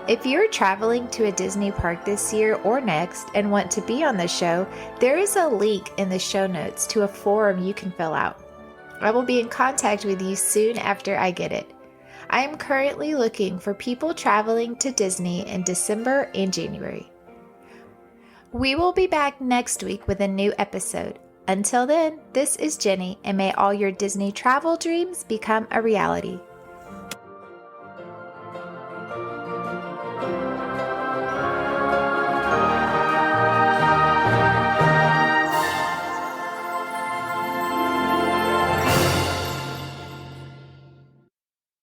A: If you're traveling to a Disney park this year or next and want to be on the show, there is a link in the show notes to a form you can fill out. I will be in contact with you soon after I get it. I am currently looking for people traveling to Disney in December and January. We will be back next week with a new episode. Until then, this is Jenny, and may all your Disney travel dreams become a reality.